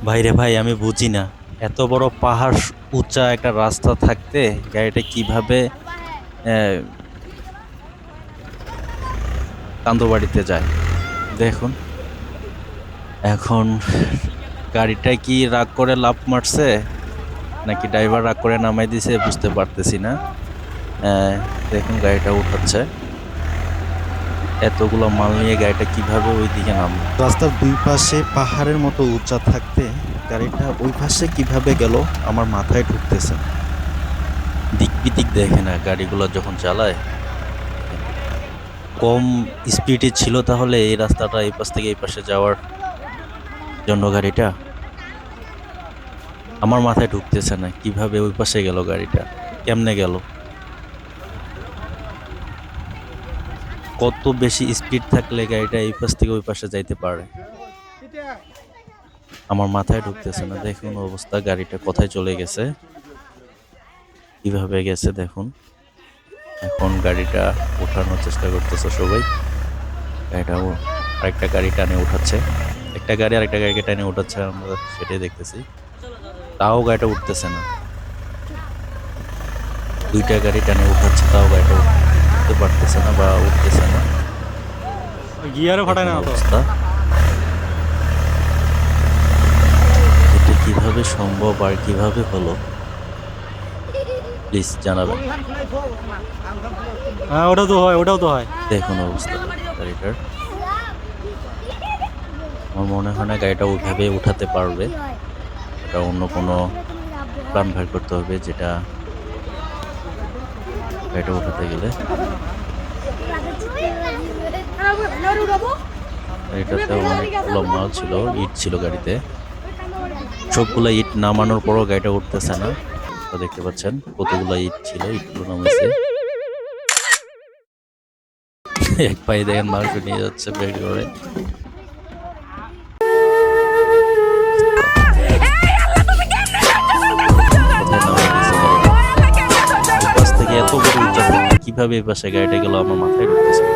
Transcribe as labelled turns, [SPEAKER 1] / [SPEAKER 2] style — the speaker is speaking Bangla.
[SPEAKER 1] ভাইরে ভাই, আমি বুঝি না এত বড় পাহাড় উঁচা একটা রাস্তা থাকতে গাড়িটা কিভাবে আহ, কান্দরবাড়িতে যায়। দেখুন এখন গাড়িটা কি রাগ করে লাফ মারছে নাকি ড্রাইভার রাগ করে নামাই দিছে বুঝতে পারতেছি না। আহ, দেখুন গাড়িটা উঠাচ্ছে, এতগুলো মাল নিয়ে গাড়িটা কিভাবে ওই দিকে নামলো। রাস্তার দুই পাশে পাহাড়ের মতো উঁচা থাকতে গাড়িটা ওই পাশে কিভাবে গেল আমার মাথায় ঢুকতেছে না। দিক বিদিক দেখে না গাড়িগুলো যখন চালায়। কম স্পিডে ছিল তাহলে এই রাস্তাটা এই পাশ থেকে এই পাশে যাওয়ার জন্য গাড়িটা আমার মাথায় ঢুকতেছে না কিভাবে ওই পাশে গেল, গাড়িটা কেমনে গেল, কত বেশি স্পিড থাকলে গাড়িটা এই পাশ থেকে ওই পাশে যাইতে পারে আমার মাথায় ঢুকতেছে না। দেখুন অবস্থা, গাড়িটা কোথায় চলে গেছে, কিভাবে গেছে দেখুন। এখন গাড়িটা ওঠানোর চেষ্টা করতেছে সবাই। গাড়িটা আরেকটা গাড়ি টানে উঠাচ্ছে, একটা গাড়ি আরেকটা গাড়িকে টানে উঠাচ্ছে, আমরা সেটাই দেখতেছি। তাও গাড়িটা উঠতেছে না, দুইটা গাড়ি টানে উঠাচ্ছে তাও গাড়িটা উঠতে পারতেছে না বা উঠতেছে না।
[SPEAKER 2] গিয়ারও ফাটায় না তো।
[SPEAKER 1] অবস্থা, এটা কিভাবে সম্ভব আর কিভাবে হলো প্লিজ জানাবেন।
[SPEAKER 2] হ্যাঁ ওটাও তো হয়, ওটাও তো হয়।
[SPEAKER 1] দেখুন অবস্থা গাড়িটার, আমার মনে হয় না গাড়িটা ওইভাবে উঠাতে পারবে। এটা অন্য কোনো প্ল্যান বের করতে হবে, যেটা গাড়িটা উঠাতে গেলে। এটাতে অনেকগুলো মাল ছিল, ইট ছিল গাড়িতে, সবগুলো ইট নামানোর পরও গাড়িটা উঠতেছে না। তো দেখতে পাচ্ছেন কতগুলো ইট ছিল, ইটগুলো নামাইছে। এক পায়ে দেখেন মাংস নিয়ে যাচ্ছে বের করে। কোথায় নামাই দিয়েছে গাড়িটা, এই পাশ থেকে এত বড় উচ্চা থেকে কিভাবে এই পাশে গাড়িটা গেল আমার মাথায় ঢুকতেছে না।